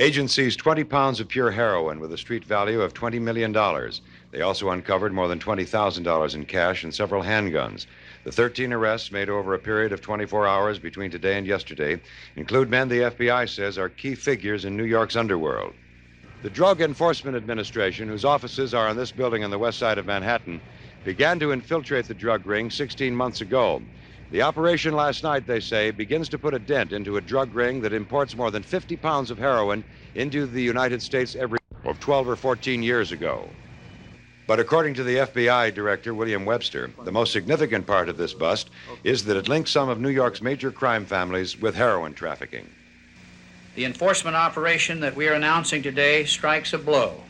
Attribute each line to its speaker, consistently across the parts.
Speaker 1: Agents seized 20 pounds of pure heroin with a street value of $20 million. They also uncovered more than $20,000 in cash and several handguns. The 13 arrests made over a period of 24 hours between today and yesterday include men the FBI says are key figures in New York's underworld. The Drug Enforcement Administration, whose offices are in this building on the west side of Manhattan, began to infiltrate the drug ring 16 months ago. The operation last night, they say, begins to put a dent into a drug ring that imports more than 50 pounds of heroin into the United States every year, 12 or 14 years ago. But according to the FBI Director, William Webster, the most significant part of this bust is that it links some of New York's major crime families with heroin trafficking.
Speaker 2: The enforcement operation that we are announcing today strikes a blow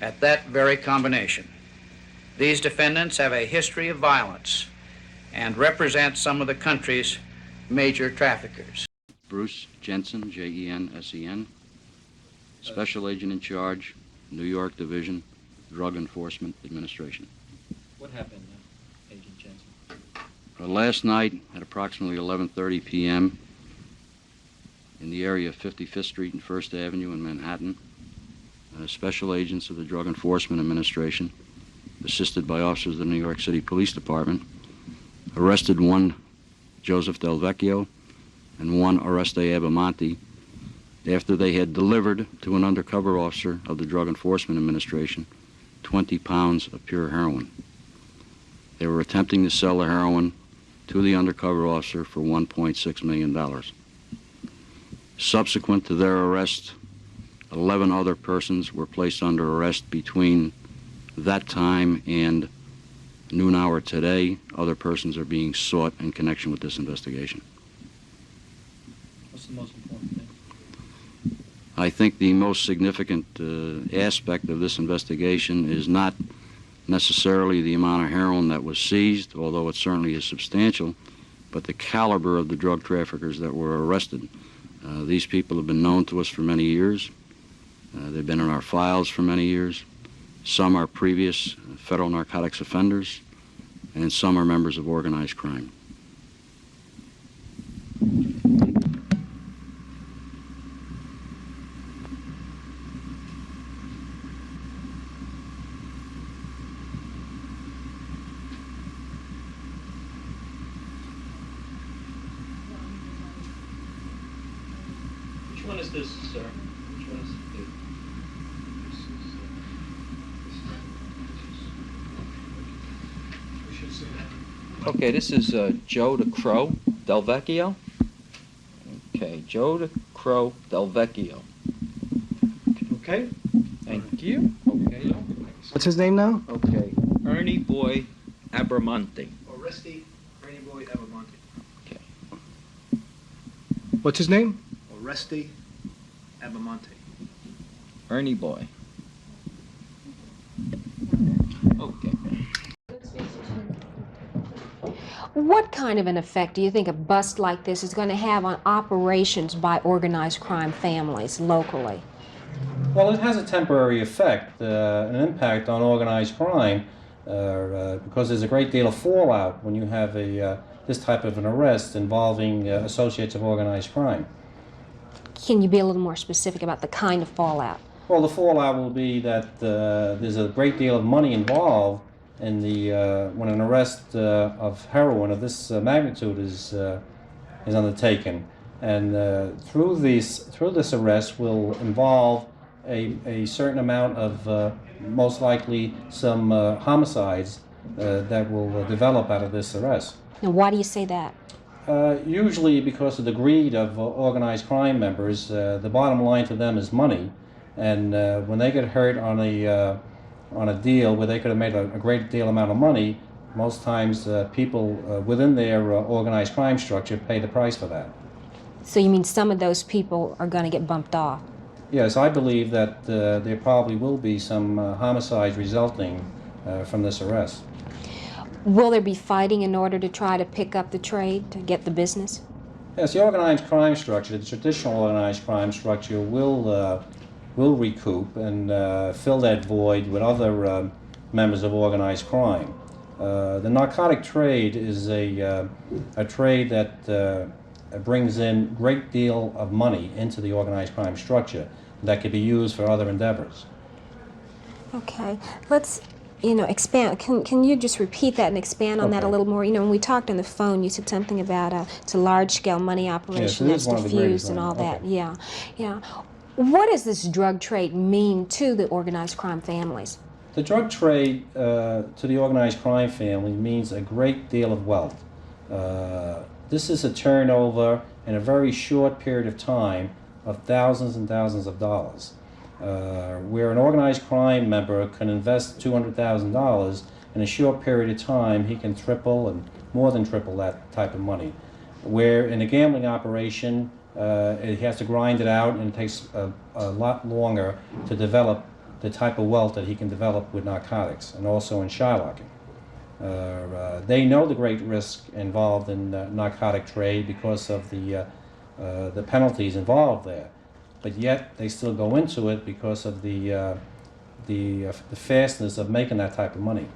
Speaker 2: at that very combination. These defendants have a history of violence and represent some of the country's major traffickers.
Speaker 3: Bruce Jensen, Jensen, Special Agent in Charge, New York Division, Drug Enforcement Administration.
Speaker 4: What happened, Agent Jensen?
Speaker 3: Last night at approximately 11:30 p.m. in the area of 55th Street and 1st Avenue in Manhattan, special agents of the Drug Enforcement Administration, assisted by officers of the New York City Police Department, arrested one Joseph Delvecchio and one Oreste Abbamonte after they had delivered to an undercover officer of the Drug Enforcement Administration 20 pounds of pure heroin. They were attempting to sell the heroin to the undercover officer for $1.6 million. Subsequent to their arrest, 11 other persons were placed under arrest between that time and noon hour today. Other persons are being sought in connection with this investigation.
Speaker 4: What's the most important thing?
Speaker 3: I think the most significant aspect of this investigation is not necessarily the amount of heroin that was seized, although it certainly is substantial, but the caliber of the drug traffickers that were arrested. These people have been known to us for many years. They've been in our files for many years. Some are previous federal narcotics offenders, and some are members of organized crime.
Speaker 4: Which one is this, sir? Which one is it? Okay, this is Joe the Crow Delvecchio. Okay, Joe the Crow Delvecchio.
Speaker 5: Okay.
Speaker 4: Thank you. Okay.
Speaker 5: What's his name now?
Speaker 4: Okay. Ernie Boy Abbamonte.
Speaker 6: Oreste, Ernie Boy, Abbamonte.
Speaker 4: Okay.
Speaker 5: What's his name?
Speaker 6: Oreste, Abbamonte.
Speaker 4: Ernie Boy. Okay.
Speaker 7: What kind of an effect do you think a bust like this is going to have on operations by organized crime families locally?
Speaker 8: Well, it has a temporary effect, an impact on organized crime, because there's a great deal of fallout when you have this type of an arrest involving associates of organized crime.
Speaker 7: Can you be a little more specific about the kind of fallout?
Speaker 8: Well, the fallout will be that there's a great deal of money involved in when an arrest of heroin of this magnitude is undertaken, and through this arrest will involve a certain amount of most likely some homicides that will develop out of this arrest.
Speaker 7: And why do you say that?
Speaker 8: Usually because of the greed of organized crime members. The bottom line to them is money, and when they get hurt on a deal where they could have made a great deal amount of money, most times people within their organized crime structure pay the price for that.
Speaker 7: So you mean some of those people are going to get bumped off?
Speaker 8: Yes, I believe that there probably will be some homicides resulting from this arrest.
Speaker 7: Will there be fighting in order to try to pick up the trade, to get the business?
Speaker 8: Yes, the organized crime structure, the traditional organized crime structure will recoup and fill that void with other members of organized crime. The narcotic trade is a trade that brings in a great deal of money into the organized crime structure that could be used for other endeavors.
Speaker 7: Okay, let's, expand. Can you just repeat that and expand on that a
Speaker 8: Okay.
Speaker 7: little more? When we talked on the phone, you said something about it's a large-scale money operation
Speaker 8: it
Speaker 7: that's
Speaker 8: is one of the greatest
Speaker 7: diffused and all
Speaker 8: ones.
Speaker 7: that.
Speaker 8: Okay.
Speaker 7: Yeah, yeah. What does this drug trade mean to the organized crime families?
Speaker 8: The drug trade to the organized crime family means a great deal of wealth. This is a turnover in a very short period of time of thousands and thousands of dollars. Where an organized crime member can invest $200,000 in a short period of time, he can triple and more than triple that type of money. Where in a gambling operation, he has to grind it out, and it takes a lot longer to develop the type of wealth that he can develop with narcotics, and also in shylocking. They know the great risk involved in narcotic trade because of the penalties involved there, but yet they still go into it because of the fastness of making that type of money.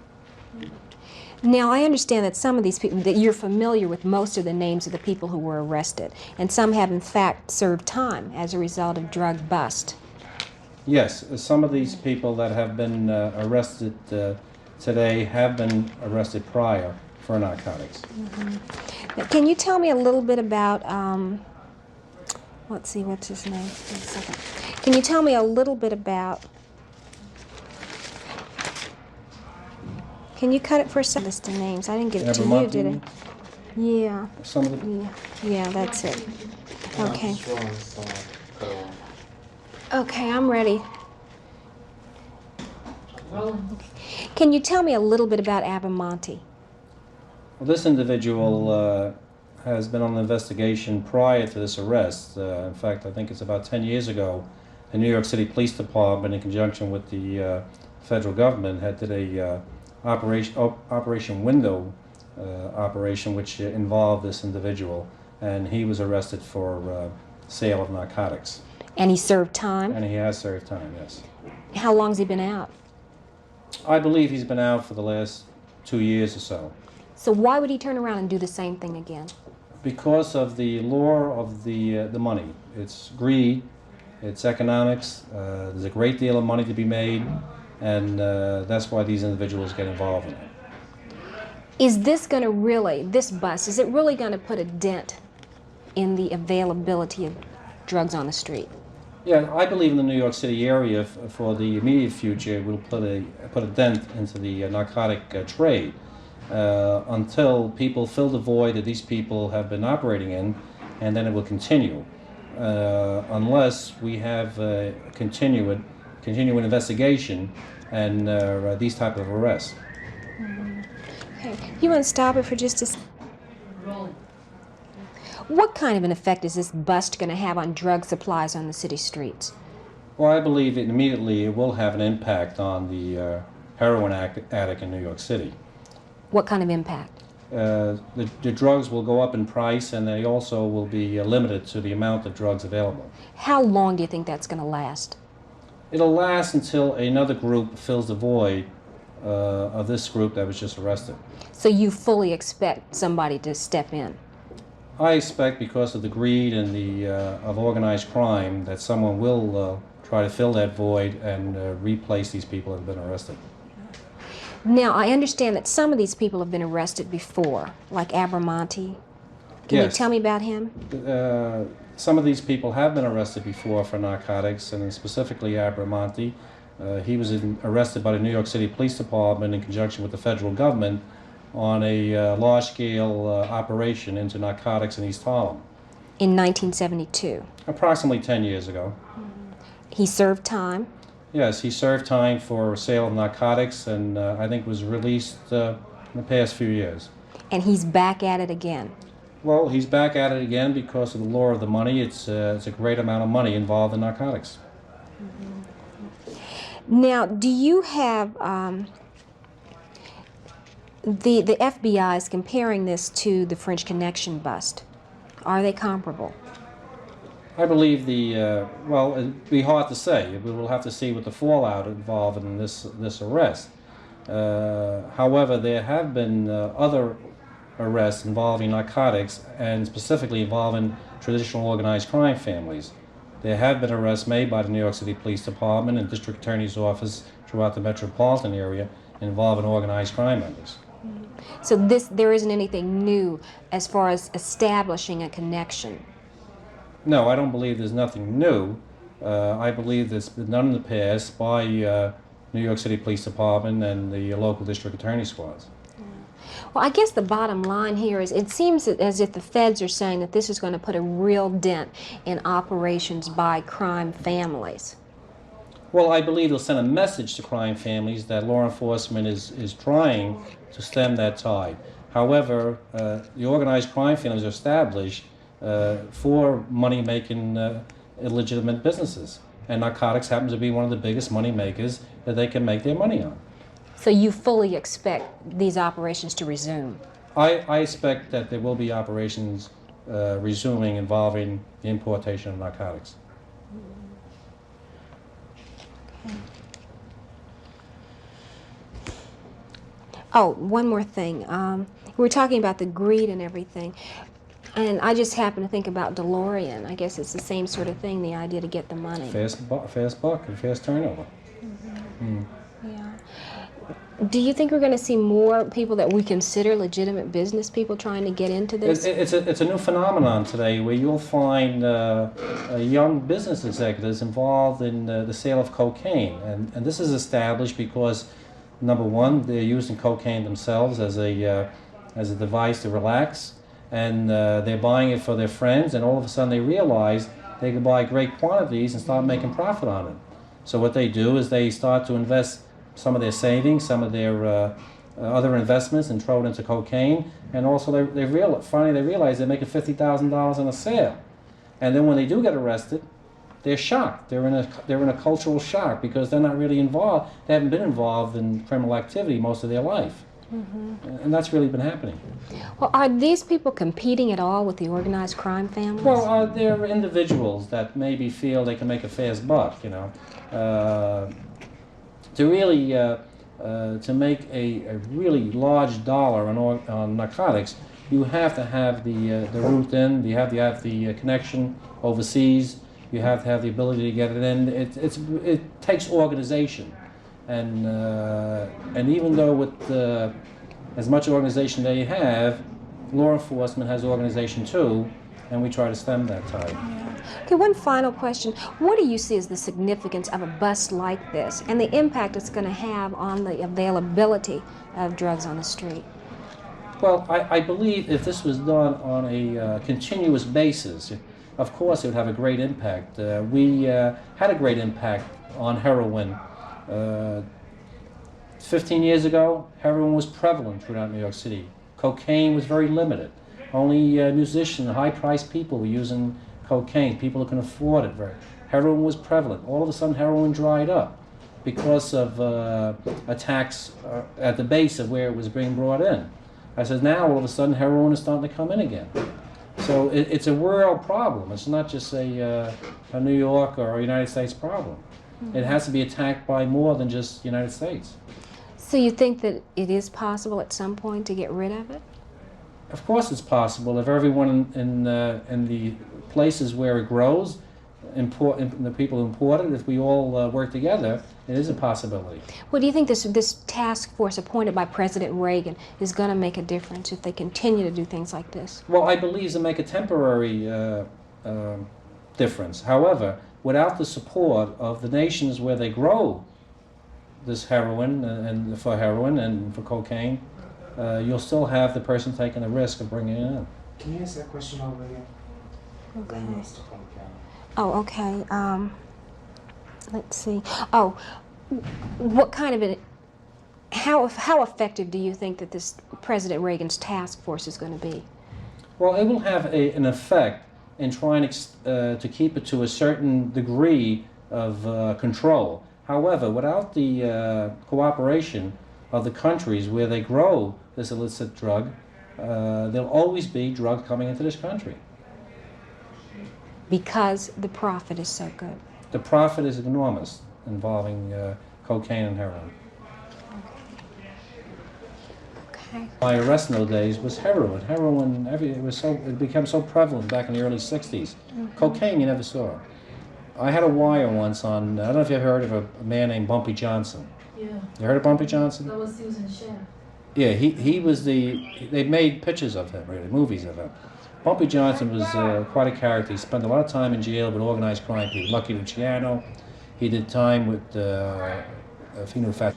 Speaker 7: Now, I understand that some of these people, that you're familiar with most of the names of the people who were arrested, and some have in fact served time as a result of drug bust.
Speaker 8: Yes, some of these people that have been arrested today have been arrested prior for narcotics.
Speaker 7: Now, can you tell me a little bit about, let's see, what's his name? Wait a second. Can you tell me a little bit about, can you cut it for a second? List of names. I didn't give it to you, did I? Yeah.
Speaker 8: Some of the,
Speaker 7: Yeah, that's it. Okay. Okay, I'm ready. Can you tell me a little bit about Abbamonte?
Speaker 8: well, this individual has been on an investigation prior to this arrest. In fact, I think it's about 10 years ago, the New York City Police Department, in conjunction with the federal government, had did a Operation Window operation, which involved this individual, and he was arrested for sale of narcotics.
Speaker 7: And he served time?
Speaker 8: And he has served time, yes.
Speaker 7: How long's he been out?
Speaker 8: I believe he's been out for the last 2 years or so.
Speaker 7: So why would he turn around and do the same thing again?
Speaker 8: Because of the lure of the money. It's greed, it's economics, there's a great deal of money to be made, and that's why these individuals get involved in it.
Speaker 7: Is this going to really, this bust, is it really going to put a dent in the availability of drugs on the street?
Speaker 8: Yeah, I believe in the New York City area for the immediate future it will put a dent into the narcotic trade until people fill the void that these people have been operating in, and then it will continue unless we have a continuing investigation and these type of arrests.
Speaker 7: Okay, you want to stop it for just a second? What kind of an effect is this bust going to have on drug supplies on the city streets?
Speaker 8: Well, I believe immediately it will have an impact on the heroin addict in New York City.
Speaker 7: What kind of impact?
Speaker 8: The drugs will go up in price, and they also will be limited to the amount of drugs available.
Speaker 7: How long do you think that's going to last?
Speaker 8: It'll last until another group fills the void of this group that was just arrested.
Speaker 7: So you fully expect somebody to step in?
Speaker 8: I expect, because of the greed and the of organized crime, that someone will try to fill that void and replace these people that have been arrested.
Speaker 7: Now, I understand that some of these people have been arrested before, like Abbamonte. Can
Speaker 8: Yes.
Speaker 7: you tell me about him?
Speaker 8: Some of these people have been arrested before for narcotics, and specifically Abbamonte. He was arrested by the New York City Police Department in conjunction with the federal government on a large-scale operation into narcotics in East Harlem.
Speaker 7: In 1972.
Speaker 8: Approximately 10 years ago.
Speaker 7: He served time.
Speaker 8: Yes, he served time for sale of narcotics, and I think was released in the past few years.
Speaker 7: And he's back at it again.
Speaker 8: Well, he's back at it again because of the lure of the money. It's a great amount of money involved in narcotics.
Speaker 7: Now, do you have the FBI is comparing this to the French Connection bust? Are they comparable?
Speaker 8: I believe well, it'd be hard to say. We will have to see what the fallout involved in this arrest. However, there have been other arrests involving narcotics and specifically involving traditional organized crime families. There have been arrests made by the New York City Police Department and District Attorney's Office throughout the metropolitan area involving organized crime members.
Speaker 7: So there isn't anything new as far as establishing a connection.
Speaker 8: No, I don't believe there's nothing new. I believe that's been done in the past by New York City Police Department and the local district attorney squads.
Speaker 7: Well, I guess the bottom line here is it seems as if the feds are saying that this is going to put a real dent in operations by crime families.
Speaker 8: Well, I believe it'll send a message to crime families that law enforcement is trying to stem that tide. However, the organized crime families are established for money-making illegitimate businesses. And narcotics happens to be one of the biggest money makers that they can make their money on.
Speaker 7: So you fully expect these operations to resume?
Speaker 8: I expect that there will be operations resuming involving the importation of narcotics.
Speaker 7: Okay. Oh, one more thing. We were talking about the greed and everything, and I just happened to think about DeLorean. I guess it's the same sort of thing, the idea to get the money.
Speaker 8: Fast buck and fast turnover.
Speaker 7: Mm-hmm. Yeah. Do you think we're going to see more people that we consider legitimate business people trying to get into this?
Speaker 8: It's a new phenomenon today where you'll find young business executives involved in the sale of cocaine. And this is established because, number one, they're using cocaine themselves as a device to relax. And they're buying it for their friends. And all of a sudden they realize they can buy great quantities and start making profit on it. So what they do is they start to invest some of their savings, some of their other investments, and throw it into cocaine. And also, finally they realize they're making $50,000 on a sale. And then when they do get arrested, they're shocked. They're in a cultural shock because they're not really involved. They haven't been involved in criminal activity most of their life. Mm-hmm. And that's really been happening.
Speaker 7: Well, are these people competing at all with the organized crime families?
Speaker 8: Well, they're individuals that maybe feel they can make a fast buck, you know. To really to make a really large dollar on narcotics, you have to have the route in. You have to have the connection overseas. You have to have the ability to get it in. It takes organization, and even though with as much organization they have, law enforcement has organization too, and we try to stem that tide.
Speaker 7: Okay, one final question. What do you see as the significance of a bust like this and the impact it's going to have on the availability of drugs on the street?
Speaker 8: Well, I believe if this was done on a continuous basis, of course it would have a great impact. We had a great impact on heroin. 15 years ago, heroin was prevalent throughout New York City. Cocaine was very limited. Only musicians, high-priced people were using cocaine, people who can afford it. Heroin was prevalent. All of a sudden, heroin dried up because of attacks at the base of where it was being brought in. I said, now all of a sudden, heroin is starting to come in again. So it's a world problem. It's not just a New York or a United States problem. Mm-hmm. It has to be attacked by more than just the United States.
Speaker 7: So you think that it is possible at some point to get rid of it?
Speaker 8: Of course it's possible if everyone in the places where it grows, the people who import it, if we all work together, it is a possibility.
Speaker 7: Well, do you think this task force appointed by President Reagan is going to make a difference if they continue to do things like this?
Speaker 8: Well, I believe it'll make a temporary difference. However, without the support of the nations where they grow this heroin and for cocaine, you'll still have the person taking the risk of bringing it in.
Speaker 5: Can you answer that question over again?
Speaker 7: Okay. Oh, okay. Let's see. Oh, what kind of how effective do you think that this President Reagan's task force is going to be?
Speaker 8: Well, it will have an effect in trying to keep it to a certain degree of control. However, without the cooperation of the countries where they grow this illicit drug, there'll always be drugs coming into this country.
Speaker 7: Because the profit is so good.
Speaker 8: The profit is enormous involving cocaine and heroin.
Speaker 7: Okay. Okay.
Speaker 8: My arrest in those days was heroin. Heroin, it became so prevalent back in the early '60s. Cocaine, you never saw. I had a wire once on. I don't know if you've heard of a man named Bumpy Johnson.
Speaker 9: Yeah.
Speaker 8: You heard of Bumpy Johnson?
Speaker 9: That was Susan Chef.
Speaker 8: Yeah, he was they made pictures of him, really, movies of him. Bumpy Johnson was quite a character. He spent a lot of time in jail with organized crime people. Lucky Luciano. He did time with Fino Fat.